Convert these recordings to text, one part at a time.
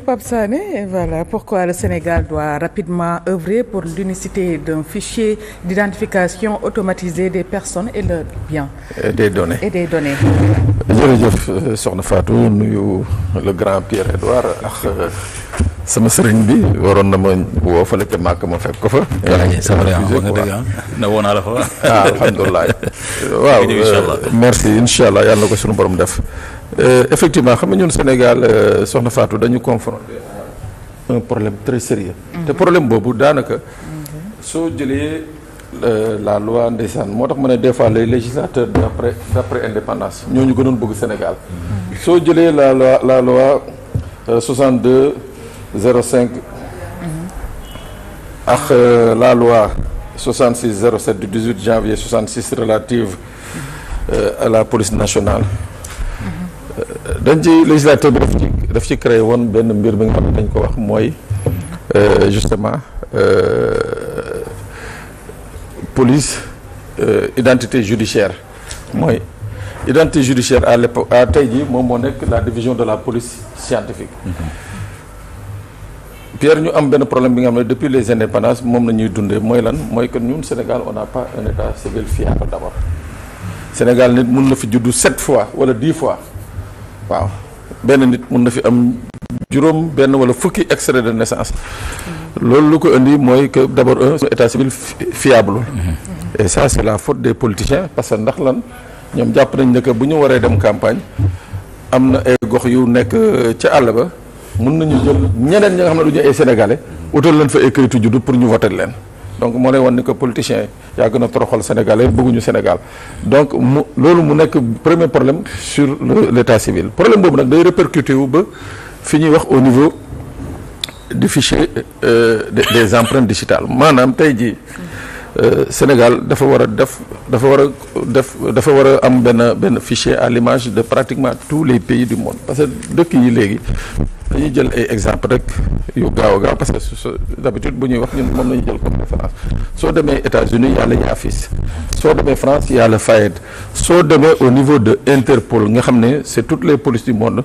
Pape Sané, voilà pourquoi le Sénégal doit rapidement œuvrer pour l'unicité d'un fichier d'identification automatisé des personnes et leurs biens. Et des données. jërëjëf soxna Fatou nuyu le grand Pierre-Edouard ak sama sëriñ bi waroon na ma woo fële ca màkk ma fekk ko fa. na woo naa la fa. alhamdulilah. waaw merci incha allah yàlla na ko suñu borom def. effectivement xam nga ñun Sénégal soxna Fatou dañu confronté un problème très sérieux te problème boobu daanaka soo jëlee la loi ndeysaan moo tax ma ne des fois les législateurs d'après indépendance ñooñu gënoon bëgg Sénégal soo jëlee la loi 62 05 ak la loi 66 07 du 18 janvier 66 relative à la police nationale dañ ci législateur bi daf ci créé woon benn mbir bi nga xam ne dañ ko wax mooy justement police identité judiciaire mooy identité judiciaire à l'époque à tey jii moom moo nekk la division de la police scientifique. Pierre ñu am benn problème bi nga xam ne depuis les indépendances moom la ñuy dundee mooy lan mooy que ñun Sénégal on n'a pas un état civil fiable d'abord Sénégal nit mun na fi juddu 7 fois wala 10 fois. waaw benn nit mun na fi am juróom benn wala fukki extrait de naissance loolu lu ko indi mooy que d'abord un état civil fiable et ça c'est la faute des politiciens parce que ndax lan ñoom jàpp nañ ne que bu ñu waree dem campagne am na ay gox yu nekk ca àll ba mun nañu jël ñeneen ñi nga xam ne du ñu ay sénégalais utal leen fa ay kayitu juddu pour ñu voter leen donc moo lay wan ni que politiciens yi yaa gën a toroxal sénégalais bëgguñu Sénégal donc loolu mu nekk premier problème sur l'état civil problème boobu nag day répercuté wu ba fi ñuy wax au niveau du fichier des empreintes digitales maanaam tey jii Sénégal dafa war a am benn fichier à l'image de pratiquement tous les pays du monde parce que dëkk yi léegi dañuy jël ay exemple rek yu gaaw a gaaw parce que d'habitude bu ñuy wax ñun moom lañu jël comme référence soo demee États-Unis y a le YAFIS soo demee France y a le FAED soo demee au niveau de Interpol nga xam ne c'est toutes les polices du monde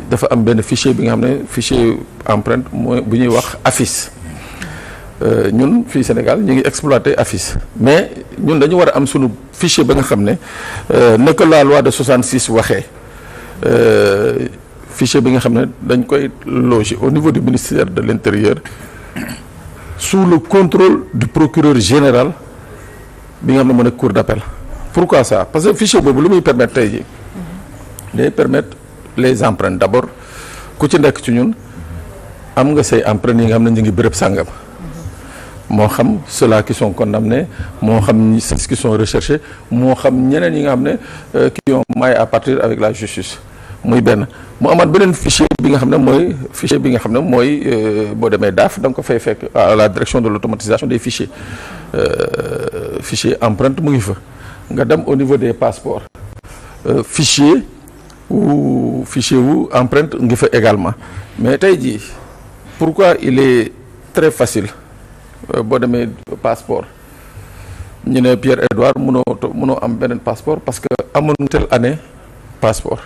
dafa am benn fichier bi nga xam ne fichier empreinte mooy bu ñuy wax AFIS ñun fii Sénégal ñu ngi exploiter AFIS mais ñun dañu war a am sunu fichier ba nga xam ne naka la loi de 66 waxee fichier bi nga xam ne dañ koy loger au niveau du ministère de l'Intérieur sous le contrôle du procureur général bi nga xam ne moo nekk cour d'appel. Pourquoi ça? Parce que fichier boobu lu muy permettre tey jii day permettre les empreintes d'abord ku ci nekk ci ñun am nga say empreintes yi nga xam ne ñu ngi béréb sàngam moo xam ceux-là qui sont condamnés moo xam ceux qui sont recherchés moo xam ñeneen yi nga xam ne qui ont maille à partir avec la justice muy benn mu amaat beneen fichier bi nga xam ne mooy boo demee DAF da nga ko fay fekk à la direction de l'automatisation des fichiers fichier empreinte mu ngi fa nga dem au niveau des passeports fichier wu empreinte ngi fa également mais tey jii pourquoi il est très facile boo demee passeport ñu ne Pierre-Edouard mënoo am beneen passeport parce que amoon telle année passeport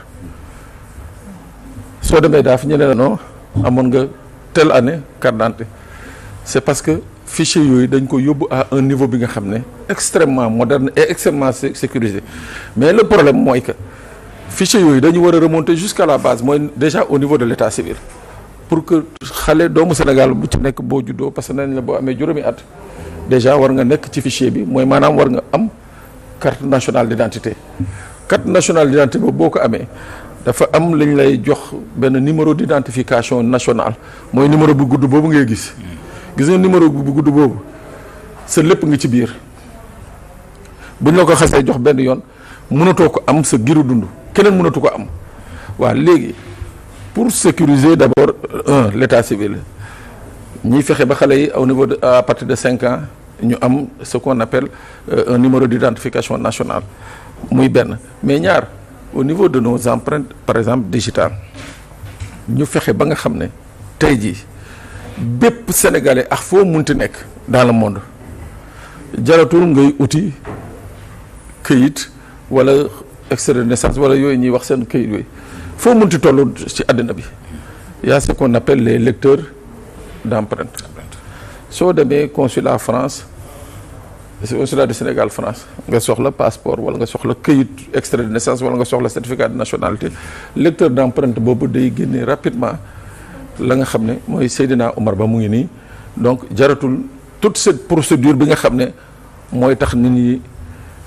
soo demee daaf ñu ne la non amoon nga telle année carte d'identité c'est parce que fichier yooyu dañ ko yóbbu à un niveau bi nga xam ne extrêmement moderne et extrêmement sécurisé mais le problème mooy que fichier yooyu dañu war a remonter jusqu'à la base mooy déjà au niveau de l'état civil pour que xale doomu Sénégal bu ci nekk boo juddoo parce que nañ la boo amee juróomi at déjà war nga nekk ci fichier bi mooy maanaam war nga am carte nationale d'identité carte nationale d'identité boobu boo ko amee dafa am lañ lay jox benn numéro d'identification nationale mooy numéro bu gudd boobu ngay gis nga numéro bu gudd boobu sa lépp ngi ci biir buñ la ko xasee jox benn yoon mënatoo ko am sa giru dund keneen mënatu ko am waa léegi pour sécuriser d'abord l'état civil ñiy fexe ba xale yi au niveau de à partir de 5 ans ñu am ce qu'on appelle un numéro d'identification nationale muy benn mais ñaar au niveau de nos empreintes par exemple digitales ñu fexe ba nga xam ne tey jii bépp sénégalais ak foo munti nekk dans le monde jaratul ngay uti këyit wala extrait de naissance wala yooyu ñuy wax seen këyit yooyu foo munti toll ci àddina bi il y a ce qu'on appelle les lecteurs d'empreintes. soo demee consulat France consulat du Sénégal France nga soxla passeport wala nga soxla këyit extrait de naissance wala nga soxla certificat de nationalité lecteur d'empreinte boobu day génne rapidement la nga xam ne mooy Seydina Omar Ba mu ngi nii donc jaratul toute cette procédure bi nga xam ne mooy tax nit ñi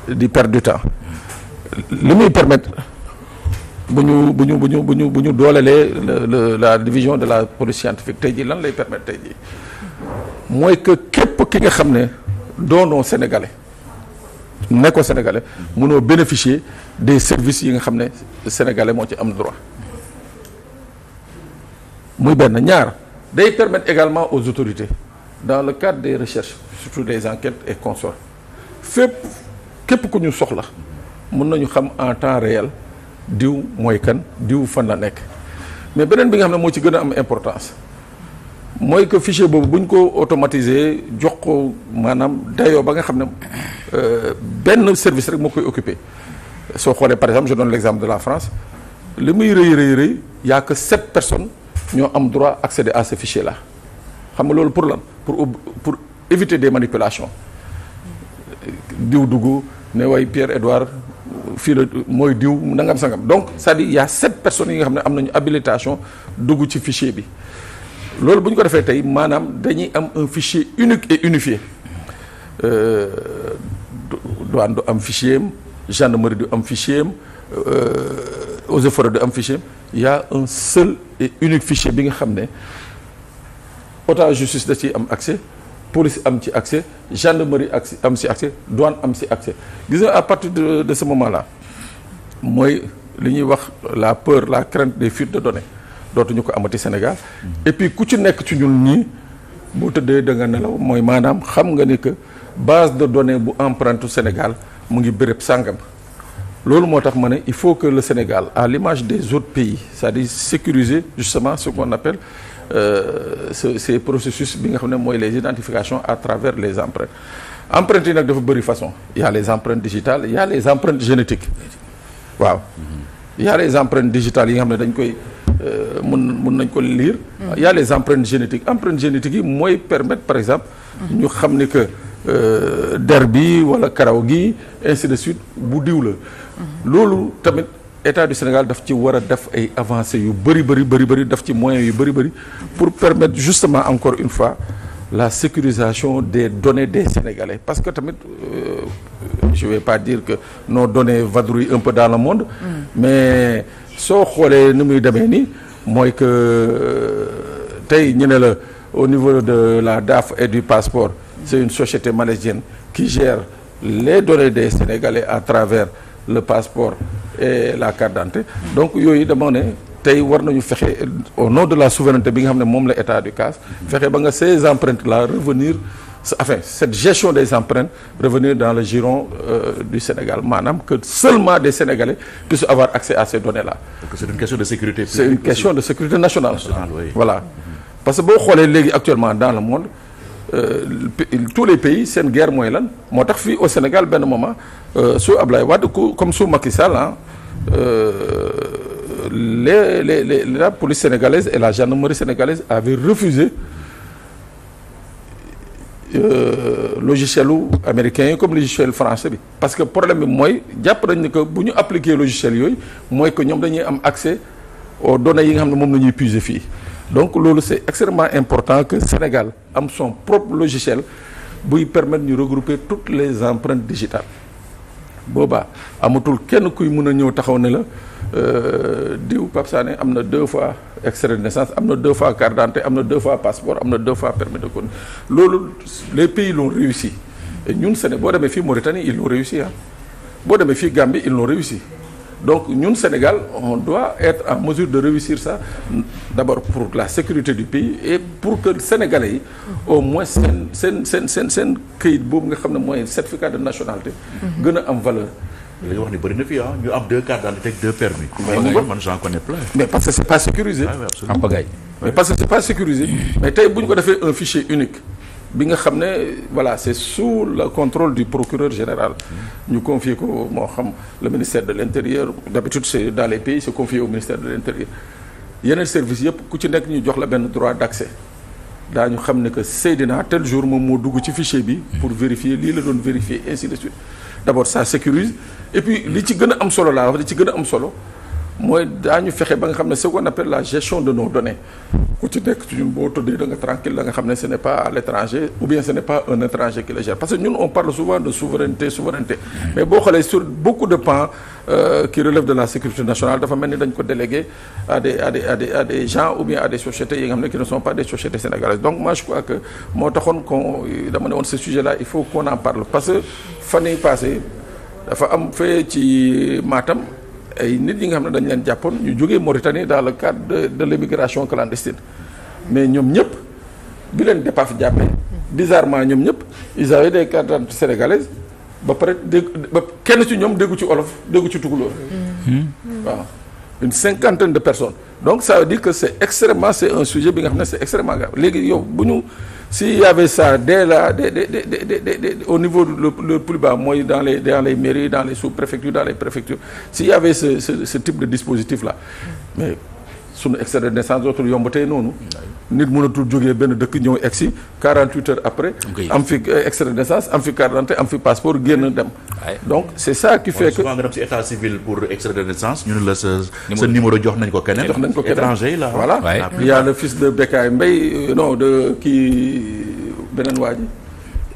di perdre du temps li muy permettre bu ñu doolelee la division de la police scientifique tey jii lan lay permettre tey jii mooy que képp ki nga xam ne doonoo sénégalais nekkoo sénégalais mënoo bénéficier des services yi nga xam ne sénégalais moo ci am droit muy benn ñaar day permettre également aux autorités dans le cadre des recherches surtout des enquêtes et consorts képp ku ñu soxla mën nañu xam en temps réel diw mooy kan diw fan la nekk mais beneen bi nga xam ne moo ci gën a am importance mooy que fichier boobu bu ñu ko automatiser jox ko maanaam dayoo ba nga xam ne benn service rek moo koy occupé soo xoolee par exemple je donne l'exemple de la France li muy rëy y a que 7 personnes ñoo am droit accéder à ce fichier là xam nga loolu pour lan pour éviter des manipulations diw dugg ne way Pierre-Edouard fii la mooy diw nangam sangam donc c'est-à-dire il y a 7 personnes yi nga xam ne am nañu habilitation dugg ci fichier bi loolu bu ñu ko defee tey maanaam dañuy am un fichier unique et unifié douane du am fichier am gendarmerie du am fichier am eaux et forêts du am fichier am il y a un seul et unique fichier bi nga xam ne autorité justice da ciy am accès police am ci accès gendarmerie am ci accès douane am ci accès gis nga à partir de ce moment là mooy li ñuy wax la peur la crainte des fuites de données dootuñu ko amati Sénégal et puis ku ci nekk ci ñun ñii boo tëddee da nga nelaw mooy maanaam xam nga ni que base de données bu empreinte Sénégal mu ngi béréb sàngam loolu moo tax ma ne il faut que le Sénégal à l'image des autres pays c'est-à-dire sécuriser justement ce qu'on appelle ces processus bi nga xam ne mooy les identifications à travers les empreintes yi nag dafa bëri façon il y a les empreintes digitales il y a les empreintes génétiques waaw il y a les empreintes digitales yi nga xam ne dañ koy mun nañ ko lire il y a les empreintes génétiques yi mooy permettre par exemple ñu xam ni que der bi wala karaw gi ainsi de suite bu diw la loolu tamit État du Sénégal daf ci war a def ay avancées yu bëri daf ci moyens yu bëri pour permettre justement encore une fois la sécurisation des données des Sénégalais parce que tamit je vais pas dire que nos données vadrouillent un peu dans le monde mais soo xoolee ni muy demee nii mooy que tey ñu ne la au niveau de la DAF et du passeport c'est une société malaisienne qui gère les données des Sénégalais à travers le passeport et la carte d'identité donc yooyu dama ne tey war nañu fexe au nom de la souveraineté bi nga xam ne moom la état du CAS fexe ba nga ces empreintes là revenir enfin cette gestion des empreintes revenir dans le giron du Sénégal maanaam que seulement des Sénégalais puissent avoir accès à ces données là. Donc c'est une question de sécurité publique. C'est une question de sécurité nationale. Oui. Voilà parce que boo xoolee léegi actuellement dans le monde tous les pays seen guerre mooy lan moo tax fii au Sénégal benn moment sous Ablaye Wade comme sous Macky Sall la police sénégalaise et la gendarmerie sénégalaise avaient refusé logiciel américain yi comme logiciel français bi parce que problème bi mooy jàpp nañ ni que bu ñu appliquer logiciel yooyu mooy que ñoom dañuy am accès aux données yi nga xam ne moom la ñuy puiser fii donc loolu c'est extrêmement important que Sénégal am son propre logiciel buy permettre ñu regrouper toutes les empreintes digitales boobaa amatul kenn kuy mën a ñëw taxaw ne la diw Pape Sané am na 2 fois extrait de naissance am na 2 fois carte d'identité am na 2 fois passeport am na 2 fois permis de conduire loolu les pays l'ont réussi et ñun Sénégal boo demee fii Mauritanie ils l'ont réussi boo demee fii Gambie ils l'ont réussi donc ñun Sénégal on doit être en mesure de réussir ça d'abord pour la sécurité du pays et pour que Sénégalais yi au moins seen këyit boobu nga xam ne mooy certificat de nationalité gën a am valeur. léegi wax ni bëri na fii ñu am 2 cartes d'identité ak 2 permis. man j'en connais plein. mais parce que c'est pas sécurisé. en pagaille. mais parce que c'est pas sécurisé. mais tey bu ñu ko defee un fichier unique. bi nga xam ne voilà c'est sous le contrôle du procureur général ñu confier ko moo xam le ministère de l'intérieur d'habitude c'est dans les pays c'est confié au ministère de l'intérieur yeneen service yëpp ku ci nekk ñu jox la benn droit d'accès daañu xam ne que Seydina tel jour moom moo dugg ci fichier bi pour vérifier lii la doon vérifier ainsi de suite d'abord ça sécurise et puis li ci gën a am solo laa wax li ci gën a am solo mooy daañu fexe ba nga xam ne ce qu'on appelle la gestion de nos données ku ci nekk ci ñun boo tëddee da nga tranquille da nga xam ne ce n'est pas à l'étranger ou bien ce n'est pas un étranger qui le gère parce que ñun on parle souvent de souveraineté mais boo xoolee sur beaucoup de pans qui relèvent de la sécurité nationale dafa mel ni dañ ko délégué à des gens ou bien à des sociétés yi nga xam ne qui ne sont pas des sociétés sénégalaises donc moi je crois que moo taxoon qu'on dama ne woon ce sujet-là il faut qu'on en parle parce que fan yii passé dafa am fee ci Matam ay nit ñi nga xam ne dañ leen jàppoon ñu jógee Mauritanie dans le cadre de l'immigration clandestine mais ñoom ñëpp bi leen DEPAF jàppee bizarrement ñoom ñëpp ils avaient des cartes d'identité sénégalaises ba pare ba kenn ci ñoom déggu ci olof déggu ci tukulóor waaw une cinquantaine de personnes donc ça veut dire que c'est un sujet bi nga xam ne c'est extrêmement grave léegi yow bu ñu s'il y avait ça dès là au niveau le plus bas mooy dans les mairies dans les sous-préfectures dans les préfectures s'il y avait ce type de dispositif là mais sunu extrait de naissance dootul yomb tey noonu nit mënatul jógee benn dëkk ñëw egsi 48 heures après am fi extrait de naissance am fi carte d'identité am fi passeport génn dem donc c'est ça qui fait que souvent nga dem ci état civil pour extrait de naissance ñu ne la sa numéro jox nañ ko keneen étranger la voilà il y a le fils de Bekay Mbaye non de kii beneen waa ji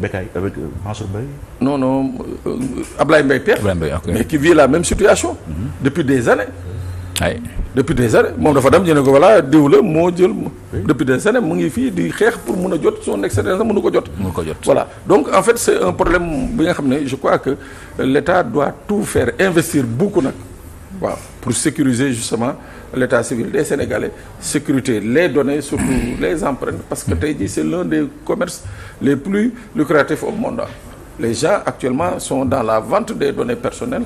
Bekay avec Mansour Mbaye non Ablaye Mbaye Père mais qui vit la même situation depuis des années depuis des années moom dafa dem ñu ne ko voilà diw la moo jël depuis des années mu ngi fii di xeex pour mun a jot son excédent mënu ko jot voilà donc en fait c'est un problème bi nga xam ne je crois que l'État doit tout faire investir beaucoup nag waaw pour sécuriser justement l'état civil des Sénégalais sécurité les données surtout les empreintes parce que tey jii c'est l'un des commerces les plus lucratifs au monde les gens actuellement sont dans la vente des données personnelles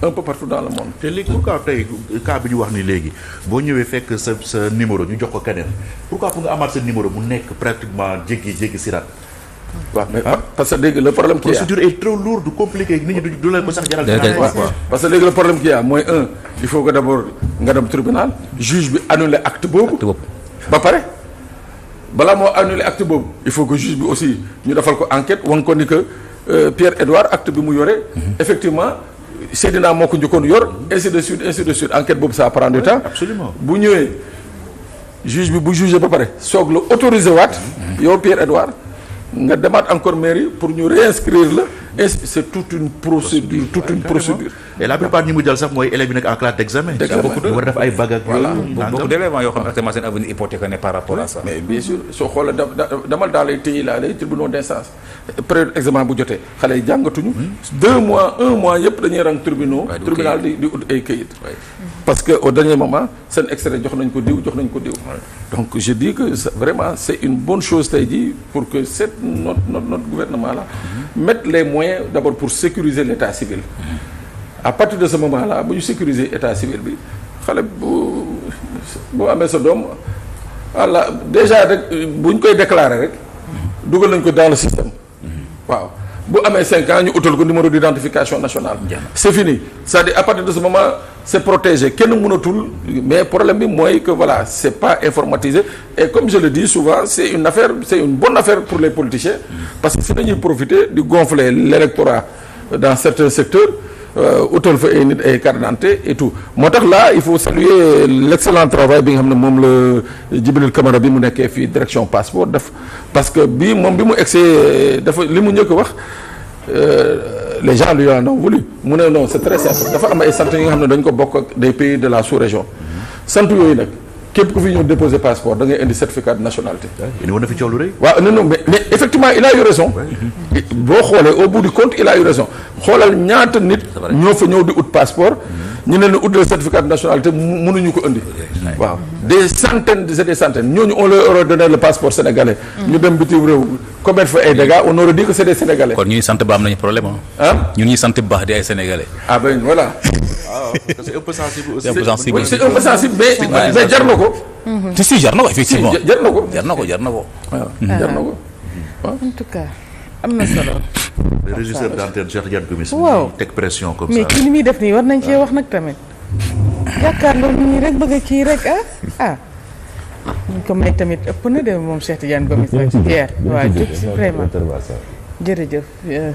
un peu partout dans le monde. te léegi pourquoi tey cas bi ñu wax ni léegi boo ñëwee fekk sa numéro ñu jox ko keneen pourquoi pour nga amaat sa numéro mu nekk pratiquement jéggi sirat. waaw mais parce que léegi le problème qui procédure est trop lourde compliquée nit ñi du leen ko sax jaral. parce que léegi le problème qui a mooy il faut que d'abord nga dem tribunal juge bi annuler acte boobu. ba pare balaa moo annuler acte boobu il faut que juge bi aussi ñu defal ko enquête wan ko ni que Pierre-Edouard acte bi mu yore. effectivement. Seydina moo ko njëkkoon yor ainsi de suite enquête boobu ça prend du temps. Absolument bu ñëwee juge bi bu jugé ba pare soog la autorisé waat. yow Pierre-Edouard nga demaat encore mairie pour ñu réinscrire la et c'est toute une procédure et la plupart ñi mu jël sax mooy élèves yi nekk en classe d'examen. ñu war a def ay bagues ak beaucoup d'éléments yoo xam ne actuellement seen avenir hypothéqué ne par rapport à ça. mais bien sûr soo xoolee damal dans les pays là les tribunaux d'instance période examen bu jotee xale yi jàngatuñu 2 mois 1 mois yëpp dañuy rang tribunal di ut ay këyit parce que au dernier moment seen extrait jox nañ ko diw donc je dis que vraiment c'est une bonne chose tey jii pour que notre gouvernement là mette les moyens d'abord pour sécuriser l'état civil à partir de ce moment là bu ñu sécuriser état civil bi xale boo amee sa doom voilà déjà rek bu ñu koy déclarer rek dugal nañ ko dans le système waaw bu amee 5 ans ñu utal ko numéro d'identification nationale c'est fini c'est-à-dire à partir de ce moment c'est protégé kenn mënatul mais problème bi mooy que voilà c'est pas informatisé et comme je le dis souvent c'est une bonne affaire pour les politiciens parce que si dañuy profiter di gonfler l'électorat dans certains secteurs utal fa ay nit ay carte d'identité et tout moo tax là il faut saluer l'excellent travail bi nga xam ne moom la Djibril Camara bi mu nekkee fii direction passeport def parce que bi mu egsee dafa li mu njëkk wax les gens lui en ont voulu mu ne non c'est très simple dafa am ay sant yi nga xam ne dañ ko bokk ak des pays de la sous-région sant yooyu nag képp ku fi ñëw déposer passeport da ngay indi certificat de nationalité. indi na fi coow lu rëy. waaw non mais effectivement il a eu raison. boo xoolee au bout du compte il a eu raison xoolal ñaata nit. ñoo fa ñëw di ut passeport. ñu ne la ut le certificat de nationalité mënuñu ko indi. waaw des centaines ñooñu on leur aurait donné le passeport sénégalais. ñu dem bitim réew commettre fa ay dégâts on aurait dit que c'est des sénégalais. kon ñuy sant ba am nañu problème ah. ñun ñuy sant baax di ay sénégalais. ah ben voilà. c'est un peu sensible aussi. c'est un peu sensible mais jar na ko. si jar na ko effectivement. jar na ko. waaw jar na ko en tout cas am na solo. le régisseur d'antenne Cheikh Tidiane Gomis. waaw teg pression comme ça. mais ki ni muy def nii war nañ cee wax nag tamit. jàkkaarloo nit ñi rek bëgg a kii rek ah ñu ko may tamit ëpp na de moom Cheikh Tidiane Gomis ak Pierre waaw jub si vraiment jërëjëf